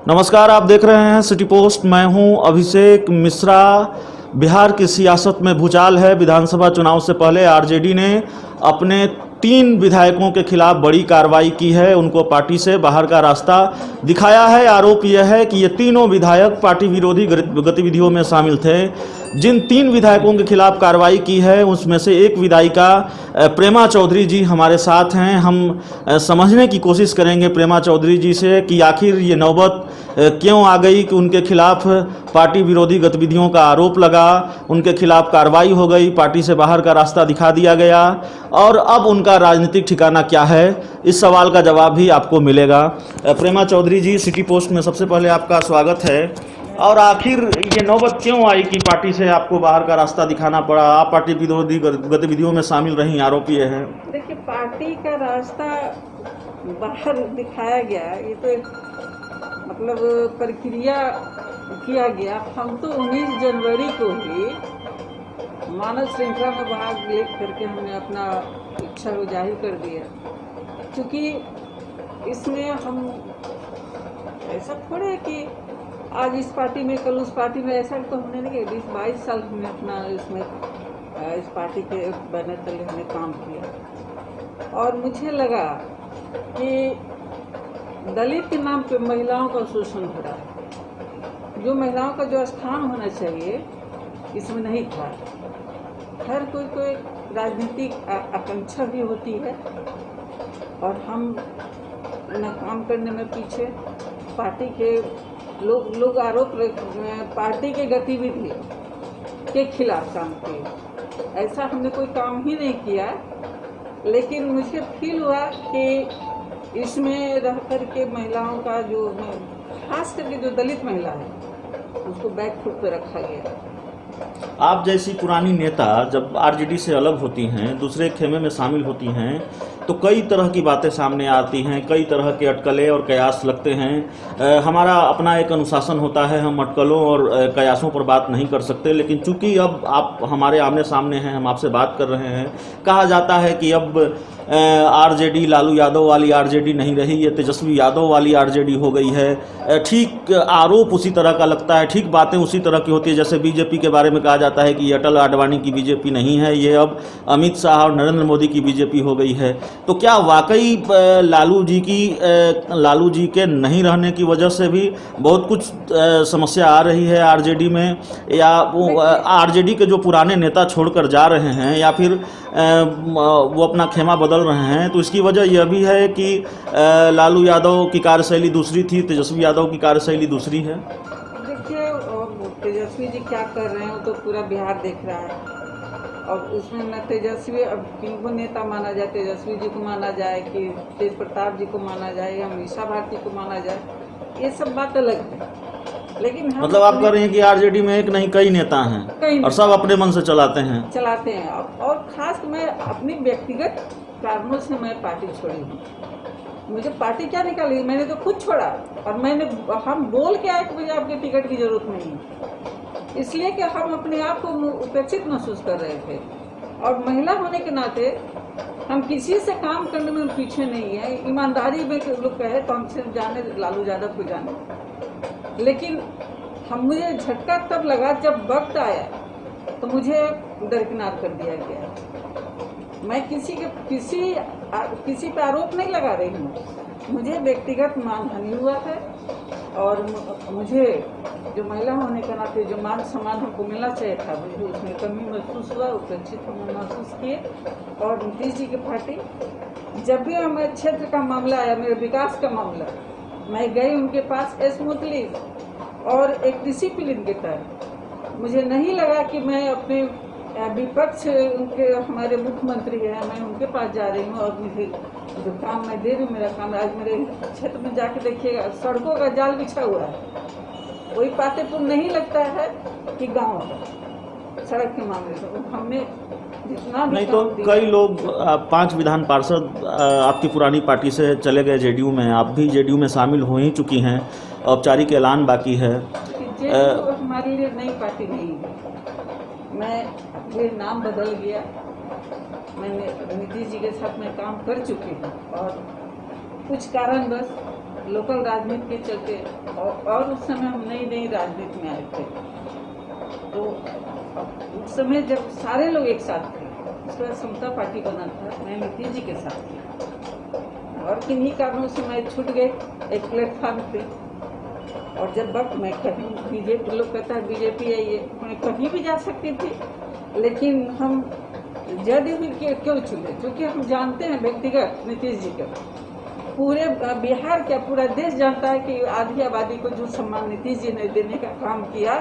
नमस्कार, आप देख रहे हैं सिटी पोस्ट। मैं हूं अभिषेक मिश्रा। बिहार की सियासत में भूचाल है। विधानसभा चुनाव से पहले आरजेडी ने अपने 3 विधायकों के खिलाफ बड़ी कार्रवाई की है, उनको पार्टी से बाहर का रास्ता दिखाया है। आरोप यह है कि ये तीनों विधायक पार्टी विरोधी गतिविधियों में शामिल थे। जिन 3 विधायकों के खिलाफ कार्रवाई की है उसमें से एक विधायिका प्रेमा चौधरी जी हमारे साथ हैं। हम समझने की कोशिश करेंगे प्रेमा चौधरी जी से कि आखिर ये नौबत क्यों आ गई कि उनके खिलाफ पार्टी विरोधी गतिविधियों का आरोप लगा, उनके खिलाफ कार्रवाई हो गई, पार्टी से बाहर का रास्ता दिखा दिया गया और अब उनका राजनीतिक ठिकाना क्या है, इस सवाल का जवाब भी आपको मिलेगा। प्रेमा चौधरी जी, सिटी पोस्ट में सबसे पहले आपका स्वागत है। और आखिर ये नौबत क्यों आई कि पार्टी से आपको बाहर का रास्ता दिखाना पड़ा? आप पार्टी विरोधी गतिविधियों में शामिल रही, आरोप ये है। देखिए, पार्टी का रास्ता बाहर दिखाया गया, ये तो एक मतलब प्रक्रिया किया गया। हम तो 19 जनवरी को ही मानव श्रृंखला में भाग ले करके हमने अपना इच्छा को जाहिर कर दिया, क्योंकि इसमें हम ऐसा थोड़े है कि आज इस पार्टी में कल उस पार्टी में, ऐसा तो हमने नहीं किया। 20-22 साल हमने अपना इसमें इस पार्टी के बैनर तले हमने काम किया और मुझे लगा कि दलित के नाम पे महिलाओं का शोषण हो रहा है। जो महिलाओं का जो स्थान होना चाहिए इसमें नहीं था। हर कोई को एक राजनीतिक आकांक्षा भी होती है और हम नाकाम करने में पीछे पार्टी के लोग आरोप पार्टी के गतिविधि के खिलाफ काम किए। ऐसा हमने कोई काम ही नहीं किया, लेकिन मुझे फील हुआ कि इसमें रह कर के महिलाओं का जो, खास करके जो दलित महिला है, उसको बैक फुट पे रखा गया। आप जैसी पुरानी नेता जब आरजेडी से अलग होती हैं, दूसरे खेमे में शामिल होती हैं, तो कई तरह की बातें सामने आती हैं, कई तरह के अटकलें और कयास लगते हैं। हमारा अपना एक अनुशासन होता है, हम अटकलों और कयासों पर बात नहीं कर सकते, लेकिन चूंकि अब आप हमारे आमने सामने हैं, हम आपसे बात कर रहे हैं, कहा जाता है कि अब आरजेडी लालू यादव वाली आरजेडी नहीं रही, ये तेजस्वी यादव वाली आरजेडी हो गई है। ठीक आरोप उसी तरह का लगता है, ठीक बातें उसी तरह की होती है। जैसे बीजेपी के बारे में कहा जाता है कि ये अटल आडवाणी की बीजेपी नहीं है, ये अब अमित शाह और नरेंद्र मोदी की बीजेपी हो गई है। तो क्या वाकई लालू जी के नहीं रहने की वजह से भी बहुत कुछ समस्या आ रही है आरजेडी में, या वो आरजेडी के जो पुराने नेता छोड़कर जा रहे हैं, या फिर वो अपना खेमा बदल रहे हैं? तो इसकी वजह यह भी है कि लालू यादव की कार्यशैली दूसरी थी, तेजस्वी यादव की कार्यशैली दूसरी है। देखिए, तेजस्वी जी क्या कर रहे हैं वो तो पूरा बिहार देख रहा है। और उसमें न तेजस्वी, अब किनको नेता माना जाए, तेजस्वी जी को माना जाए कि तेज प्रताप जी को माना जाए या मीसा भारती को माना जाए, ये सब बात अलग है। लेकिन मतलब आप कह रहे हैं कि आरजेडी में एक नहीं कई नेता हैं और सब अपने मन से चलाते हैं। और खास मैं अपनी व्यक्तिगत कारणों से मैं पार्टी छोड़ी हूँ। मुझे पार्टी क्या निकाली, मैंने तो खुद छोड़ा। और हम बोल के आए कि मुझे आपके टिकट की जरूरत नहीं है, इसलिए कि हम अपने आप को उपेक्षित महसूस कर रहे थे। और महिला होने के नाते हम किसी से काम करने में पीछे नहीं है। ईमानदारी में लोग कहे तो हम सिर्फ जाने लालू यादव को जाने, लेकिन मुझे झटका तब लगा जब वक्त आया तो मुझे दरकिनार कर दिया गया। मैं किसी पे आरोप नहीं लगा रही हूँ, मुझे व्यक्तिगत मानहानि हुआ है और मुझे जो महिला होने के नाते जो मान सम्मान हमको मिलना चाहिए था, मुझे उसमें कमी महसूस हुआ, उपेक्षित हमने महसूस किए। और नीतीश जी की पार्टी, जब भी हमारे क्षेत्र का मामला आया, मेरे विकास का मामला, मैं गई उनके पास स्मूथली और एक डिसिप्लिन के तहत। मुझे नहीं लगा कि मैं अपने विपक्ष, उनके हमारे मुख्यमंत्री हैं, मैं उनके पास जा रही हूँ और मुझे जो काम मैं दे रही हूँ, मेरा काम आज मेरे क्षेत्र में जाके देखिएगा, सड़कों का जाल बिछा हुआ है। वही पातेपुर नहीं लगता है कि गाँव सड़क के मामले से हमने जितना नहीं तो कई लोग 5 विधान पार्षद आपकी पुरानी पार्टी से चले गए जेडीयू में, आप भी जेडीयू में शामिल हो ही चुकी हैं, औपचारिक ऐलान बाकी है। जेडीयू हमारे लिए नई पार्टी नहीं है। मैं ये नाम बदल गया, मैंने नीतीश जी के साथ में काम कर चुकी हूँ और कुछ कारणवश लोकल राजनीति के चलते, और उस समय हम नई नई राजनीति में आए थे, तो उस समय जब सारे लोग एक साथ थे, उसके बाद समता पार्टी बना था, मैं नीतीश जी के साथ थी, और किन्हीं कारणों से मैं छूट गए एक प्लेटफॉर्म पे। और जब वक्त मैं कहीं बीजेपी, लोग कहता है बीजेपी है ये, मैं कहीं भी जा सकती थी, लेकिन हम जदयू के क्यों चुने? क्योंकि हम जानते हैं व्यक्तिगत नीतीश जी का, पूरे बिहार क्या पूरा देश जानता है कि आधी आबादी को जो सम्मान नीतीश जी ने देने का काम किया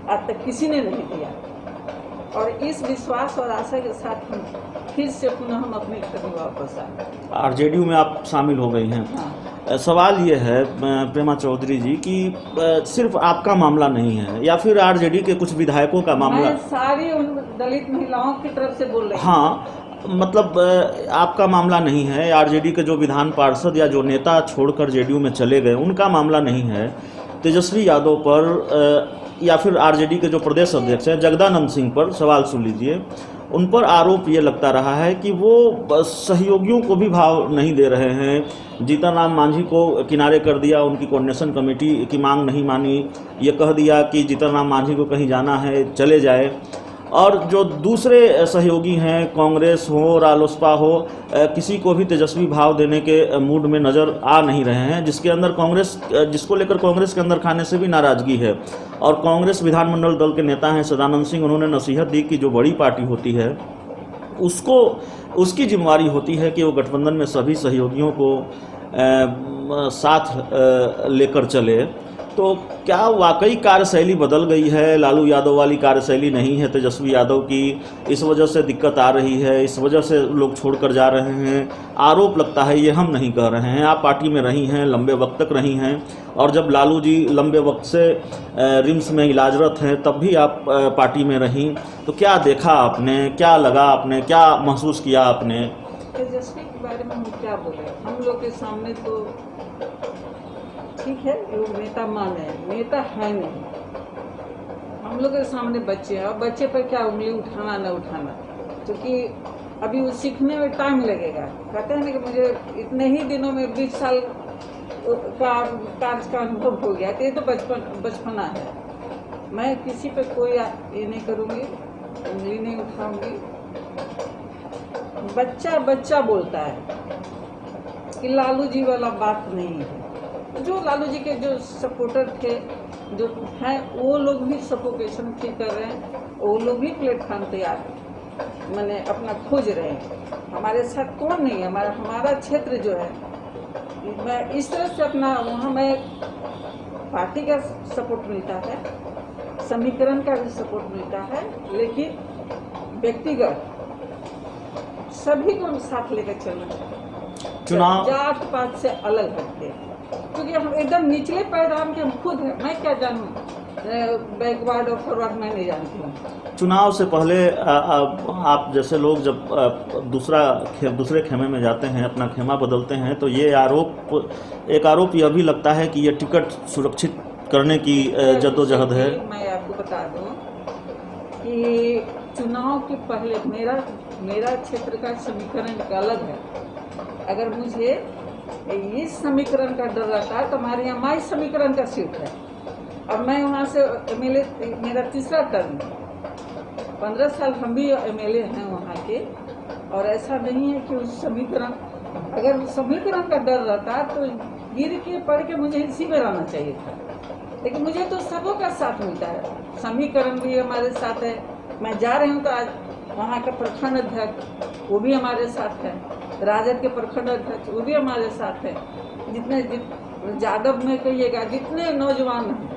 आज तक किसी ने नहीं दिया। और इस विश्वास और आशा के साथ हम फिर से पुनः हम अपने कदम वापस आए। आरजेडी में आप शामिल हो गई हैं। हाँ। सवाल ये है प्रेमा चौधरी जी कि सिर्फ आपका मामला नहीं है या फिर आरजेडी के कुछ विधायकों का मामला? मैं सारी उन दलित महिलाओं की तरफ से बोल रही हूँ। हाँ, मतलब आपका मामला नहीं है, आरजेडी के जो विधान पार्षद या जो नेता छोड़कर जेडीयू में चले गए उनका मामला नहीं है। तेजस्वी यादव पर या फिर आरजेडी के जो प्रदेश अध्यक्ष हैं जगदानंद सिंह पर सवाल सुन लीजिए, उन पर आरोप ये लगता रहा है कि वो सहयोगियों को भी भाव नहीं दे रहे हैं। जीतन राम मांझी को किनारे कर दिया, उनकी कोऑर्डिनेशन कमेटी की मांग नहीं मानी, ये कह दिया कि जीतन राम मांझी को कहीं जाना है चले जाए। और जो दूसरे सहयोगी हैं, कांग्रेस हो रालोसपा हो, किसी को भी तेजस्वी भाव देने के मूड में नज़र आ नहीं रहे हैं, जिसके अंदर कांग्रेस, जिसको लेकर कांग्रेस के अंदर खाने से भी नाराज़गी है। और कांग्रेस विधानमंडल दल के नेता हैं सदानंद सिंह, उन्होंने नसीहत दी कि जो बड़ी पार्टी होती है उसको, उसकी जिम्मेवारी होती है कि वो गठबंधन में सभी सहयोगियों को साथ लेकर चले। तो क्या वाकई कार्यशैली बदल गई है? लालू यादव वाली कार्यशैली नहीं है तेजस्वी यादव की, इस वजह से दिक्कत आ रही है, इस वजह से लोग छोड़कर जा रहे हैं? आरोप लगता है, ये हम नहीं कह रहे हैं। आप पार्टी में रही हैं, लंबे वक्त तक रही हैं, और जब लालू जी लंबे वक्त से रिम्स में इलाजरत हैं तब भी आप पार्टी में रहीं। तो क्या देखा आपने, क्या लगा आपने, क्या महसूस किया आपने? तेजस्वी के बारे में हम क्या बोले? हम लोग के सामने तो ठीक है, लोग नेता माने, नेता है नहीं। हम लोग के सामने बच्चे हैं, और बच्चे पर क्या उंगली उठाना न उठाना, क्योंकि अभी वो सीखने में टाइम लगेगा। कहते हैं ना कि मुझे इतने ही दिनों में 20 साल का कार्य का अनुभव हो गया, तो ये तो बचपना है। मैं किसी पे कोई ये नहीं करूँगी, उंगली नहीं उठाऊंगी। बच्चा बच्चा बोलता है कि लालू जी वाला बात नहीं है। जो लालू जी के जो सपोर्टर थे, जो हैं, वो लोग भी सफोकेशन फील कर रहे हैं, वो लोग भी प्लेटफॉर्म तैयार मैंने अपना खोज रहे हैं। हमारे साथ कौन नहीं है? हमारा क्षेत्र जो है, मैं इस तरह से अपना वहाँ मैं पार्टी का सपोर्ट मिलता है, समीकरण का भी सपोर्ट मिलता है, लेकिन व्यक्तिगत सभी को साथ लेकर चलना चाहिए। चुनाव जात पात से अलग हटके, क्योंकि हम एकदम निचले पैदान के हम खुद हैं। मैं क्या जानूँ, बैकवर्ड और फॉरवर्ड मैं नहीं जानती हूँ। चुनाव से पहले आप जैसे लोग जब दूसरे खेमे में जाते हैं, अपना खेमा बदलते हैं, तो ये एक आरोप यह भी लगता है कि ये टिकट सुरक्षित करने की जद्दोजहद है। मैं आपको बता दूं कि चुनाव के पहले मेरा क्षेत्र का समीकरण अलग है। अगर मुझे इस समीकरण का डर रहता है तो हमारे यहाँ माई समीकरण का सीट है, और मैं वहाँ से एमएलए, मेरा तीसरा टर्म, 15 साल हम भी एमएलए हैं वहाँ के। और ऐसा नहीं है कि उस समीकरण, अगर उस समीकरण का डर रहता तो गिर के पड़ के मुझे इसी में रहना चाहिए था, लेकिन मुझे तो सबों का साथ मिलता है। समीकरण भी हमारे साथ है। मैं जा रही हूँ तो आज वहाँ का प्रखंड अध्यक्ष वो भी हमारे साथ है, राजद के प्रखंड अध्यक्ष वो भी हमारे साथ है। जितने यादव में कहिएगा जितने नौजवान हैं,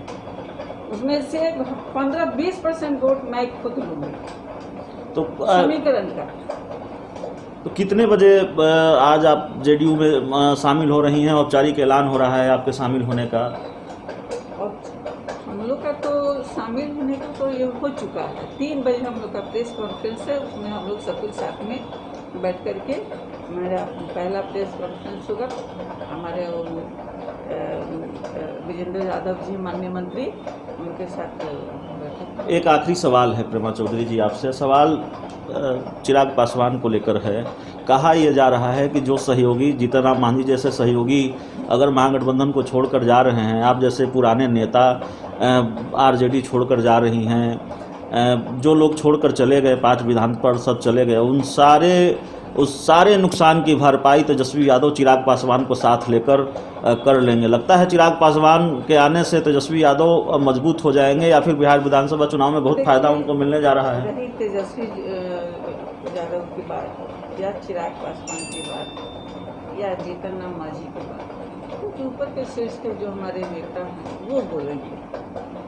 उसमें से 15-20% वोट मैं खुद लूँगी तो समीकरण का। तो कितने बजे आज आप जेडीयू में शामिल हो रही हैं? औपचारिक ऐलान हो रहा है आपके शामिल होने का? और हम लोग का तो शामिल होने का तो ये हो चुका है। 3 बजे हम लोग का प्रेस कॉन्फ्रेंस है, उसमें हम लोग सब कुछ साथ में बैठ करके मेरा पहला प्रेस कॉन्फ्रेंस होगा। हमारे विजेंद्र यादव जी माननीय मंत्री, उनके साथ बैठक। एक आखिरी सवाल है प्रेमा चौधरी जी आपसे। सवाल चिराग पासवान को लेकर है। कहा यह जा रहा है कि जो सहयोगी जीतन राम मांझी जैसे सहयोगी अगर महागठबंधन को छोड़कर जा रहे हैं, आप जैसे पुराने नेता आरजेडी छोड़कर जा रही हैं, जो लोग छोड़कर चले गए, 5 विधान पार्षद चले गए, उस सारे नुकसान की भरपाई तेजस्वी यादव चिराग पासवान को साथ लेकर कर लेंगे। लगता है चिराग पासवान के आने से तेजस्वी यादव मजबूत हो जाएंगे या फिर बिहार विधानसभा चुनाव में बहुत फायदा उनको मिलने जा रहा है? रही तेजस्वी यादव की बात या चिराग पासवान की बात या जीतन राम मांझी की बात, क्योंकि ऊपर के शीर्ष के जो हमारे नेता हैं वो बोलेंगे,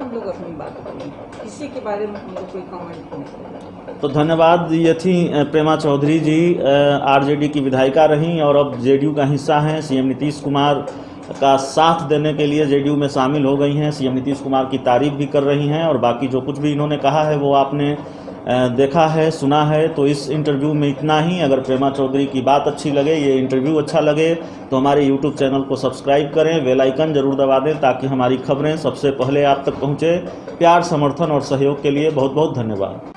हम लोग अपनी बात करेंगे, किसी के बारे में हम लोग कोई कमेंट नहीं करेंगे। तो धन्यवाद। ये थी प्रेमा चौधरी जी, आरजेडी की विधायिका रहीं और अब जेडीयू का हिस्सा हैं। सीएम नीतीश कुमार का साथ देने के लिए जेडीयू में शामिल हो गई हैं। सीएम नीतीश कुमार की तारीफ भी कर रही हैं और बाकी जो कुछ भी इन्होंने कहा है वो आपने देखा है, सुना है। तो इस इंटरव्यू में इतना ही। अगर प्रेमा चौधरी की बात अच्छी लगे, ये इंटरव्यू अच्छा लगे, तो हमारे यूट्यूब चैनल को सब्सक्राइब करें, बेल आइकन जरूर दबा दें ताकि हमारी खबरें सबसे पहले आप तक पहुँचे। प्यार, समर्थन और सहयोग के लिए बहुत बहुत धन्यवाद।